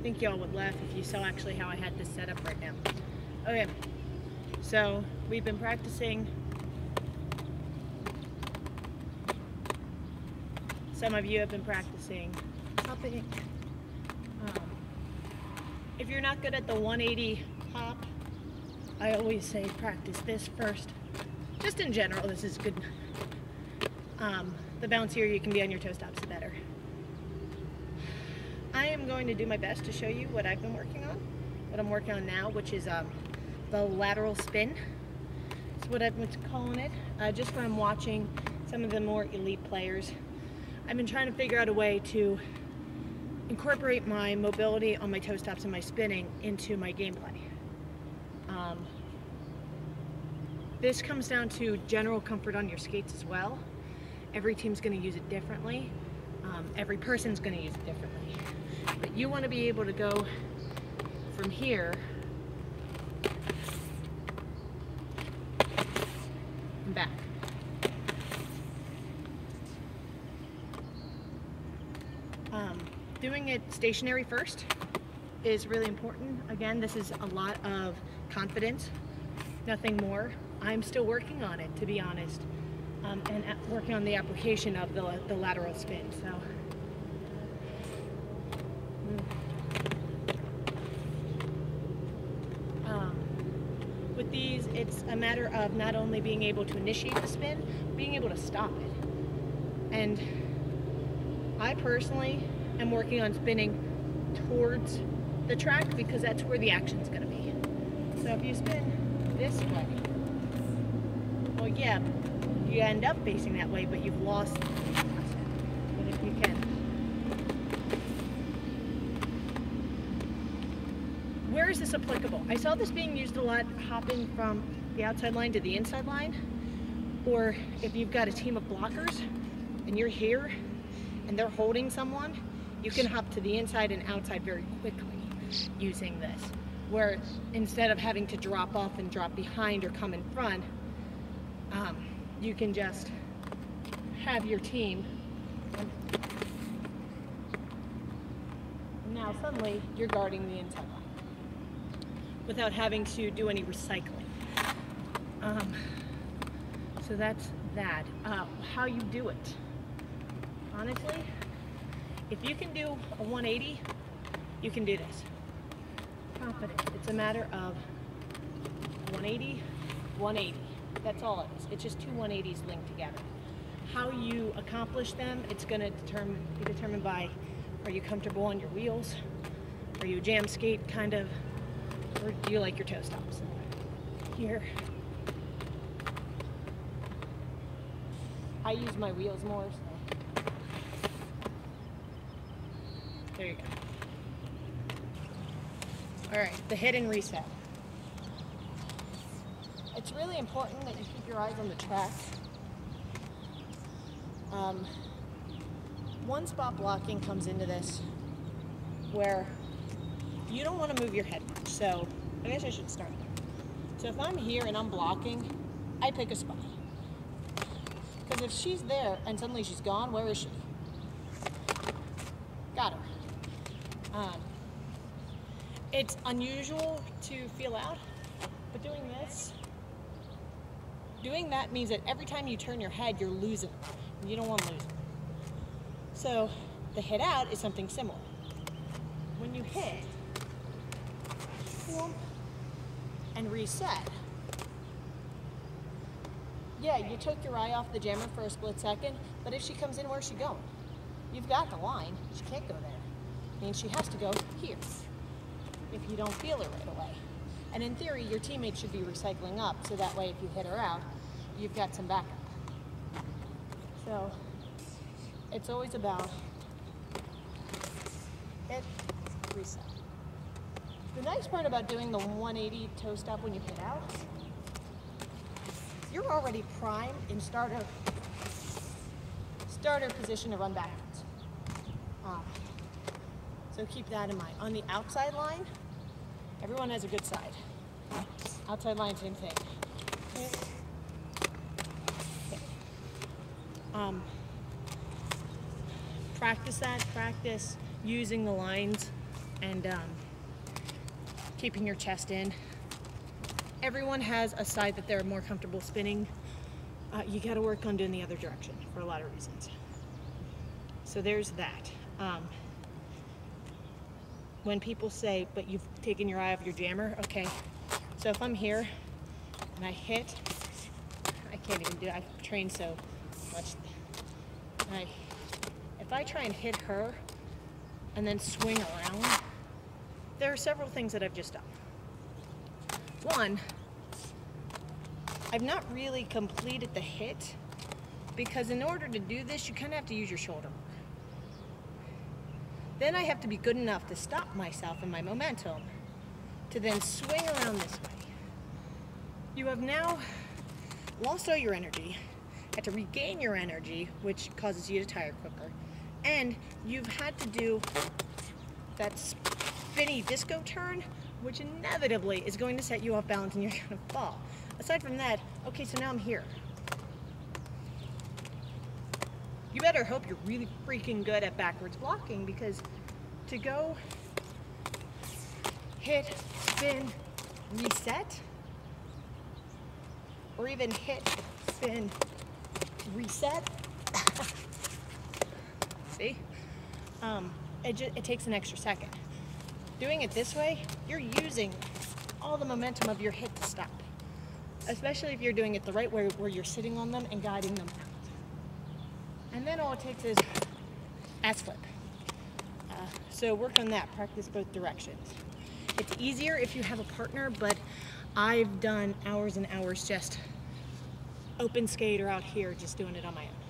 think y'all would laugh if you saw actually how I had this set up right now. Okay, so we've been practicing. Some of you have been practicing hopping. If you're not good at the 180 hop, I always say practice this first. Just in general, this is good. The bouncier you can be on your toe stops, the better. I am going to do my best to show you what I've been working on, what I'm working on now, which is the lateral spin. That's what I've been calling it. Just when I'm watching some of the more elite players, I've been trying to figure out a way to incorporate my mobility on my toe stops and my spinning into my gameplay. This comes down to general comfort on your skates as well. Every team's going to use it differently. Every person's going to use it differently. But you want to be able to go from here and back. Doing it stationary first is really important. Again, this is a lot of confidence, nothing more. I'm still working on it, to be honest, and working on the application of the lateral spin. So, with these, it's a matter of not only being able to initiate the spin, being able to stop it. And I personally am working on spinning towards the track because that's where the action's going to be. So if you spin this way, well, yeah, you end up facing that way, but you've lost. But if you can, where is this applicable? I saw this being used a lot, hopping from the outside line to the inside line, or if you've got a team of blockers and you're here and they're holding someone, you can hop to the inside and outside very quickly using this, where instead of having to drop off and drop behind or come in front, you can just have your team. Now suddenly you're guarding the inside line without having to do any recycling. So that's that. How you do it. Honestly, if you can do a 180, you can do this. Confidence. It's a matter of 180, 180. That's all it is. It's just two 180s linked together. How you accomplish them, it's going to be determined by, are you comfortable on your wheels? Are you a jam skate kind of, or do you like your toe stops? Here, I use my wheels more, so there you go. All right, the hit and reset. It's really important that you keep your eyes on the track. One spot blocking comes into this where you don't want to move your head much. So I guess I should start there. So if I'm here and I'm blocking, I pick a spot. Because if she's there and suddenly she's gone, where is she? Got her. It's unusual to feel out, but doing that means that every time you turn your head, you're losing. You don't want to lose it. So the hit out is something similar. When you hit, and reset, yeah, you took your eye off the jammer for a split second, but if she comes in, where's she going? You've got the line. She can't go there. It means she has to go here if you don't feel her right away. And in theory, your teammate should be recycling up, so that way if you hit her out, you've got some backup. So it's always about hit, reset. The nice part about doing the 180 toe stop when you hit out, you're already primed in starter position to run backwards. So keep that in mind. On the outside line, everyone has a good side. Outside line, same thing. Practice that. Practice using the lines and keeping your chest in. Everyone has a side that they're more comfortable spinning. You got to work on doing the other direction for a lot of reasons. So there's that. When people say, but you've taken your eye off your jammer, okay. So if I'm here and I hit, I can't even do it. I've trained so much. If I try and hit her and then swing around, there are several things that I've just done. One, I've not really completed the hit, because in order to do this, you kind of have to use your shoulder. Then I have to be good enough to stop myself in my momentum to then swing around this way. You have now lost all your energy, had to regain your energy, which causes you to tire quicker, and you've had to do that spinny disco turn, which inevitably is going to set you off balance and you're going to fall. Aside from that, okay, so now I'm here. You better hope you're really freaking good at backwards blocking, because to go hit, spin, reset, or even hit, spin, reset, see? It takes an extra second. Doing it this way, you're using all the momentum of your hit to stop, especially if you're doing it the right way, where you're sitting on them and guiding them out. And then all it takes is ass flip. So work on that, practice both directions. It's easier if you have a partner, but I've done hours and hours just open skate or out here just doing it on my own.